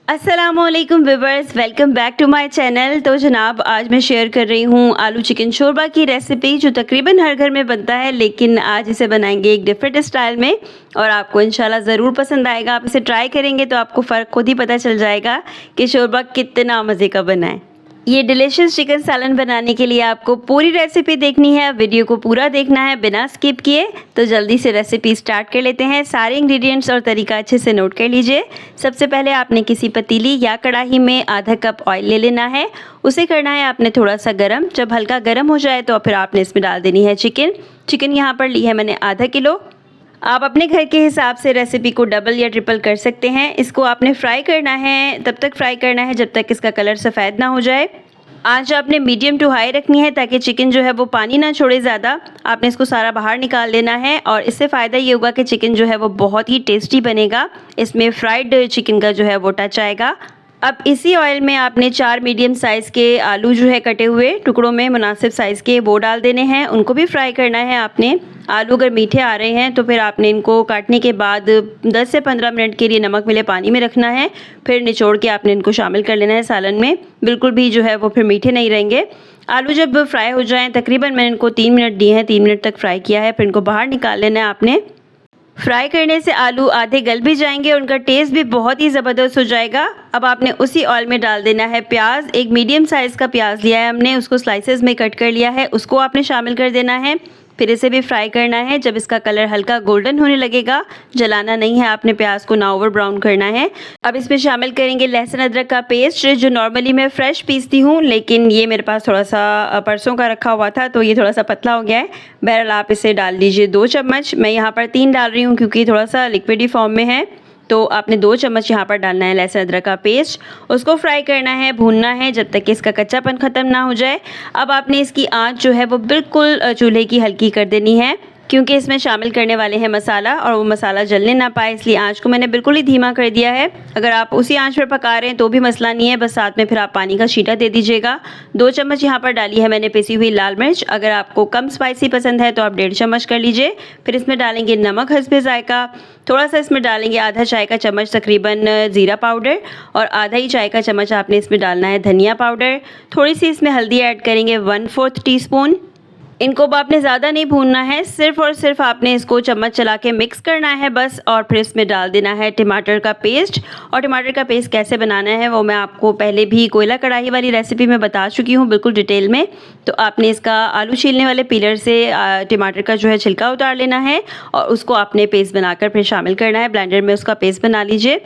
अस्सलामुअलैकुम viewers, welcome back to my channel. तो जनाब, आज मैं शेयर कर रही हूँ आलू चिकन शोरबा की रेसिपी, जो तकरीबन हर घर में बनता है, लेकिन आज इसे बनाएंगे एक डिफरेंट स्टाइल में और आपको इंशाल्लाह ज़रूर पसंद आएगा। आप इसे ट्राई करेंगे तो आपको फ़र्क खुद ही पता चल जाएगा कि शोरबा कितना मज़े का बना है। ये डिलीशियस चिकन सालन बनाने के लिए आपको पूरी रेसिपी देखनी है, वीडियो को पूरा देखना है बिना स्किप किए। तो जल्दी से रेसिपी स्टार्ट कर लेते हैं। सारे इंग्रेडिएंट्स और तरीका अच्छे से नोट कर लीजिए। सबसे पहले आपने किसी पतीली या कढ़ाई में आधा कप ऑयल ले लेना है। उसे करना है आपने थोड़ा सा गर्म। जब हल्का गर्म हो जाए तो फिर आपने इसमें डाल देनी है चिकन यहाँ पर ली है मैंने आधा किलो। आप अपने घर के हिसाब से रेसिपी को डबल या ट्रिपल कर सकते हैं। इसको आपने फ्राई करना है, तब तक फ्राई करना है जब तक इसका कलर सफ़ेद ना हो जाए। आंच आपने मीडियम टू हाई रखनी है ताकि चिकन जो है वो पानी ना छोड़े ज़्यादा। आपने इसको सारा बाहर निकाल देना है और इससे फ़ायदा ये होगा कि चिकन जो है वो बहुत ही टेस्टी बनेगा। इसमें फ्राइड चिकन का जो है वो टच आएगा। अब इसी ऑयल में आपने 4 मीडियम साइज़ के आलू जो है कटे हुए टुकड़ों में मुनासिब साइज़ के वो डाल देने हैं। उनको भी फ्राई करना है आपने। आलू अगर मीठे आ रहे हैं तो फिर आपने इनको काटने के बाद 10 से 15 मिनट के लिए नमक मिले पानी में रखना है। फिर निचोड़ के आपने इनको शामिल कर लेना है सालन में। बिल्कुल भी जो है वो फिर मीठे नहीं रहेंगे। आलू जब फ्राई हो जाएं, तकरीबन मैंने इनको 3 मिनट दिए हैं, 3 मिनट तक फ्राई किया है। फिर इनको बाहर निकाल लेना है आपने। फ्राई करने से आलू आधे गल भी जाएंगे, उनका टेस्ट भी बहुत ही ज़बरदस्त हो जाएगा। अब आपने उसी ऑयल में डाल देना है प्याज। एक मीडियम साइज़ का प्याज लिया है हमने, उसको स्लाइसेस में कट कर लिया है, उसको आपने शामिल कर देना है। फिर इसे भी फ्राई करना है। जब इसका कलर हल्का गोल्डन होने लगेगा, जलाना नहीं है आपने प्याज को, ना ओवर ब्राउन करना है। अब इसमें शामिल करेंगे लहसुन अदरक का पेस्ट, जो नॉर्मली मैं फ्रेश पीसती हूँ, लेकिन ये मेरे पास थोड़ा सा परसों का रखा हुआ था तो ये थोड़ा सा पतला हो गया है। बहरहाल आप इसे डाल लीजिए 2 चम्मच। मैं यहाँ पर 3 डाल रही हूँ क्योंकि थोड़ा सा लिक्विडी फॉर्म में है। तो आपने 2 चम्मच यहाँ पर डालना है लहसुन अदरक का पेस्ट। उसको फ्राई करना है, भूनना है जब तक कि इसका कच्चापन ख़त्म ना हो जाए। अब आपने इसकी आंच जो है वो बिल्कुल चूल्हे की हल्की कर देनी है, क्योंकि इसमें शामिल करने वाले हैं मसाला और वो मसाला जलने ना पाए, इसलिए आंच को मैंने बिल्कुल ही धीमा कर दिया है। अगर आप उसी आंच पर पका रहे हैं तो भी मसला नहीं है, बस साथ में फिर आप पानी का छींटा दे दीजिएगा। 2 चम्मच यहाँ पर डाली है मैंने पिसी हुई लाल मिर्च। अगर आपको कम स्पाइसी पसंद है तो आप 1.5 चम्मच कर लीजिए। फिर इसमें डालेंगे नमक हस्बे जायका। थोड़ा सा इसमें डालेंगे आधा चाय का चम्मच तकरीबन ज़ीरा पाउडर, और आधा ही चाय का चम्मच आपने इसमें डालना है धनिया पाउडर। थोड़ी सी इसमें हल्दी ऐड करेंगे 1/4 टीस्पून। इनको अब आपने ज़्यादा नहीं भूनना है, सिर्फ़ और सिर्फ आपने इसको चम्मच चला के मिक्स करना है बस। और फिर इसमें डाल देना है टमाटर का पेस्ट। और टमाटर का पेस्ट कैसे बनाना है वो मैं आपको पहले भी कोयला कढ़ाई वाली रेसिपी में बता चुकी हूँ बिल्कुल डिटेल में। तो आपने इसका आलू छीलने वाले पीलर से टमाटर का जो है छिलका उतार लेना है और उसको आपने पेस्ट बनाकर फिर शामिल करना है। ब्लेंडर में उसका पेस्ट बना लीजिए।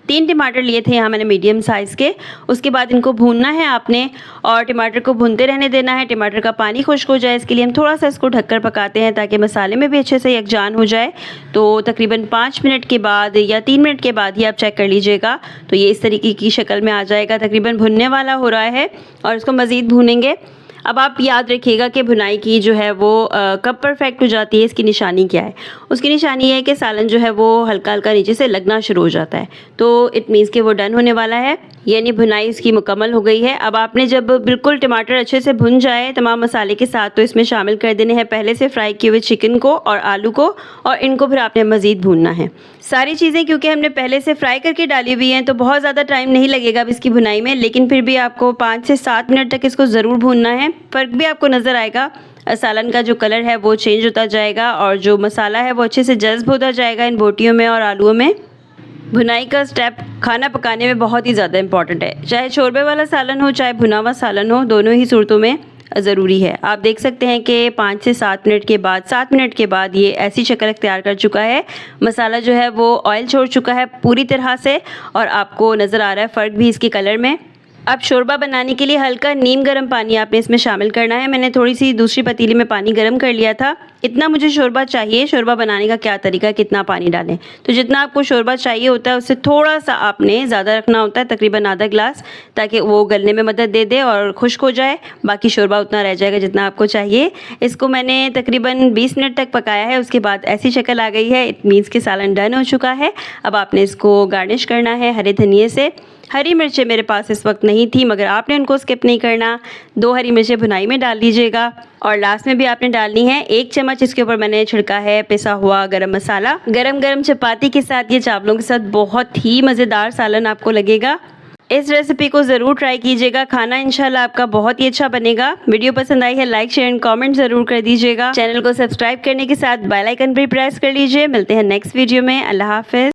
3 टमाटर लिए थे यहाँ मैंने मीडियम साइज़ के। उसके बाद इनको भूनना है आपने और टमाटर को भूनते रहने देना है। टमाटर का पानी खुश्क हो जाए, इसके लिए हम थोड़ा सा इसको ढककर पकाते हैं ताकि मसाले में भी अच्छे से यकजान हो जाए। तो तकरीबन 5 मिनट के बाद या 3 मिनट के बाद ही आप चेक कर लीजिएगा, तो ये इस तरीके की शक्ल में आ जाएगा। तकरीबन भुनने वाला हो रहा है और इसको मज़ीद भूनेंगे। अब आप याद रखिएगा कि भुनाई की जो है वो कब परफेक्ट हो जाती है, इसकी निशानी क्या है। उसकी निशानी है कि सालन जो है वो हल्का हल्का नीचे से लगना शुरू हो जाता है, तो इट मीन्स कि वो डन होने वाला है, यानी भुनाई इसकी मुकम्मल हो गई है। अब आपने जब बिल्कुल टमाटर अच्छे से भुन जाए तमाम मसाले के साथ, तो इसमें शामिल कर देने हैं पहले से फ्राई किए हुए चिकन को और आलू को, और इनको फिर आपने मज़ीद भूनना है। सारी चीज़ें क्योंकि हमने पहले से फ्राई करके डाली हुई हैं तो बहुत ज़्यादा टाइम नहीं लगेगा अब इसकी भुनाई में, लेकिन फिर भी आपको 5 से 7 मिनट तक इसको ज़रूर भूनना है। फ़र्क भी आपको नज़र आएगा, सालन का जो कलर है वो चेंज होता जाएगा और जो मसाला है वो अच्छे से जज्ब होता जाएगा इन बोटियों में और आलूओं में। भुनाई का स्टेप खाना पकाने में बहुत ही ज़्यादा इंपॉर्टेंट है, चाहे शोरबे वाला सालन हो चाहे भुना हुआ सालन हो, दोनों ही सूरतों में ज़रूरी है। आप देख सकते हैं कि 5 से 7 मिनट के बाद, 7 मिनट के बाद ये ऐसी शक्ल इख्तियार कर चुका है। मसाला जो है वो ऑयल छोड़ चुका है पूरी तरह से और आपको नज़र आ रहा है फ़र्क भी इसके कलर में। अब शोरबा बनाने के लिए हल्का नीम गर्म पानी आपने इसमें शामिल करना है। मैंने थोड़ी सी दूसरी पतीली में पानी गर्म कर लिया था। इतना मुझे शोरबा चाहिए। शोरबा बनाने का क्या तरीका है, कितना पानी डालें, तो जितना आपको शोरबा चाहिए होता है उससे थोड़ा सा आपने ज़्यादा रखना होता है, तकरीबन आधा गिलास, ताकि वो गलने में मदद दे दे और खुश्क हो जाए। बाकी शोरबा उतना रह जाएगा जितना आपको चाहिए। इसको मैंने तकरीबन 20 मिनट तक पकाया है। उसके बाद ऐसी शक्ल आ गई है, इट मीन्स कि सालन डन हो चुका है। अब आपने इसको गार्निश करना है हरे धनिए से। हरी मिर्चें मेरे पास इस वक्त नहीं थी, मगर आपने उनको स्किप नहीं करना। 2 हरी मिर्चें भुनाई में डाल दीजिएगा और लास्ट में भी आपने डालनी है 1 चम्मच। इसके ऊपर मैंने छिड़का है पिसा हुआ गरम मसाला। गरम गरम चपाती के साथ, ये चावलों के साथ बहुत ही मज़ेदार सालन आपको लगेगा। इस रेसिपी को ज़रूर ट्राई कीजिएगा, खाना इंशाल्लाह आपका बहुत ही अच्छा बनेगा। वीडियो पसंद आई है लाइक शेयर एंड कमेंट ज़रूर कर दीजिएगा। चैनल को सब्सक्राइब करने के साथ बेल आइकन भी प्रेस कर लीजिए। मिलते हैं नेक्स्ट वीडियो में। अल्लाह हाफिज़।